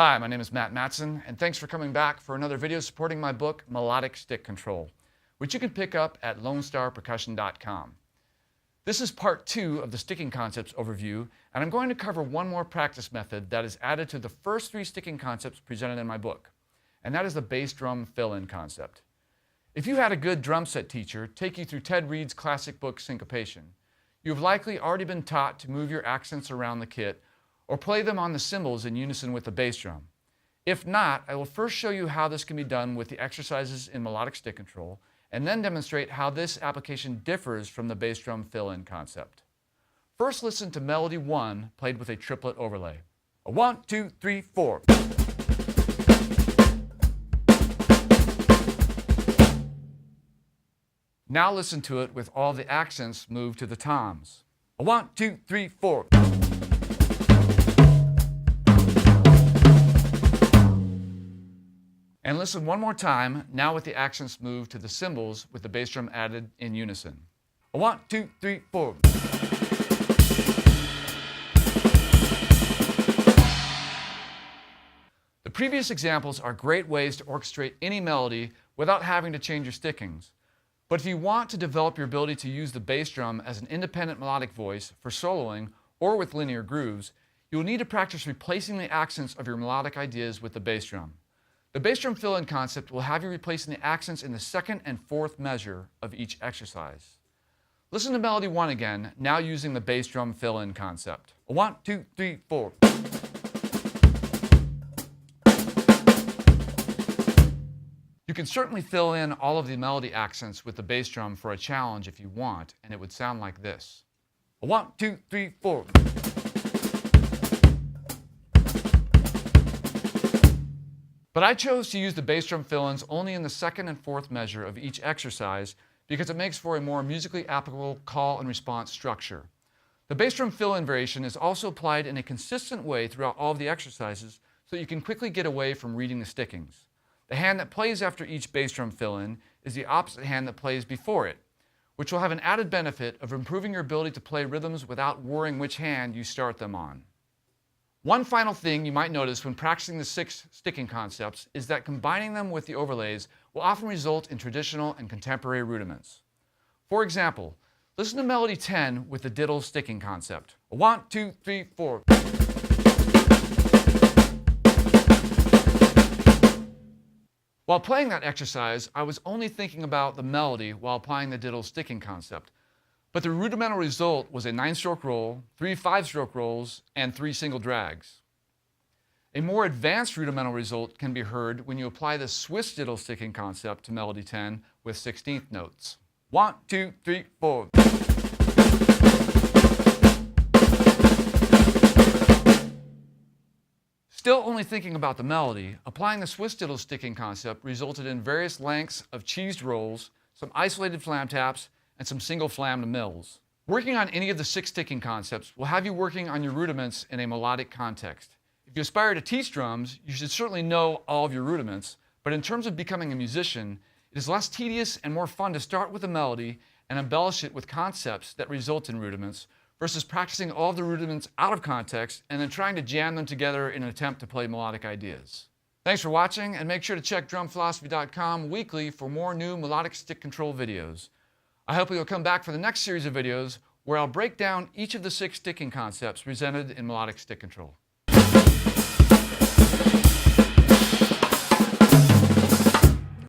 Hi, my name is Matt Matson, and thanks for coming back for another video supporting my book, Melodic Stick Control, which you can pick up at lonestarpercussion.com. This is part 2 of the sticking concepts overview, and I'm going to cover one more practice method that is added to the first 3 sticking concepts presented in my book, and that is the bass drum fill-in concept. If you had a good drum set teacher take you through Ted Reed's classic book, Syncopation, you have likely already been taught to move your accents around the kit or play them on the cymbals in unison with the bass drum. If not, I will first show you how this can be done with the exercises in Melodic Stick Control, and then demonstrate how this application differs from the bass drum fill-in concept. First, listen to Melody 1 played with a triplet overlay. 1, 2, 3, 4. Now listen to it with all the accents moved to the toms. 1, 2, 3, 4. And listen one more time, now with the accents moved to the cymbals with the bass drum added in unison. 1, 2, 3, 4. The previous examples are great ways to orchestrate any melody without having to change your stickings. But if you want to develop your ability to use the bass drum as an independent melodic voice for soloing or with linear grooves, you will need to practice replacing the accents of your melodic ideas with the bass drum. The bass drum fill-in concept will have you replacing the accents in the 2nd and 4th measure of each exercise. Listen to Melody 1 again, now using the bass drum fill-in concept. 1, 2, 3, 4. You can certainly fill in all of the melody accents with the bass drum for a challenge if you want, and it would sound like this. 1, 2, 3, 4. But I chose to use the bass drum fill-ins only in the 2nd and 4th measure of each exercise because it makes for a more musically applicable call and response structure. The bass drum fill-in variation is also applied in a consistent way throughout all of the exercises so that you can quickly get away from reading the stickings. The hand that plays after each bass drum fill-in is the opposite hand that plays before it, which will have an added benefit of improving your ability to play rhythms without worrying which hand you start them on. One final thing you might notice when practicing the 6 sticking concepts is that combining them with the overlays will often result in traditional and contemporary rudiments. For example, listen to Melody 10 with the diddle sticking concept. 1, 2, 3, 4. While playing that exercise, I was only thinking about the melody while applying the diddle sticking concept. But the rudimental result was a 9-stroke roll, 3 5-stroke rolls, and 3 single drags. A more advanced rudimental result can be heard when you apply the Swiss diddle sticking concept to Melody 10 with 16th notes. 1, 2, 3, 4. Still only thinking about the melody, applying the Swiss diddle sticking concept resulted in various lengths of cheesed rolls, some isolated flam taps, and some single flammed mills. Working on any of the 6 sticking concepts will have you working on your rudiments in a melodic context. If you aspire to teach drums, you should certainly know all of your rudiments, but in terms of becoming a musician, it is less tedious and more fun to start with a melody and embellish it with concepts that result in rudiments versus practicing all of the rudiments out of context and then trying to jam them together in an attempt to play melodic ideas. Thanks for watching, and make sure to check drumphilosophy.com weekly for more new melodic stick control videos. I hope you'll come back for the next series of videos where I'll break down each of the 6 sticking concepts presented in Melodic Stick Control.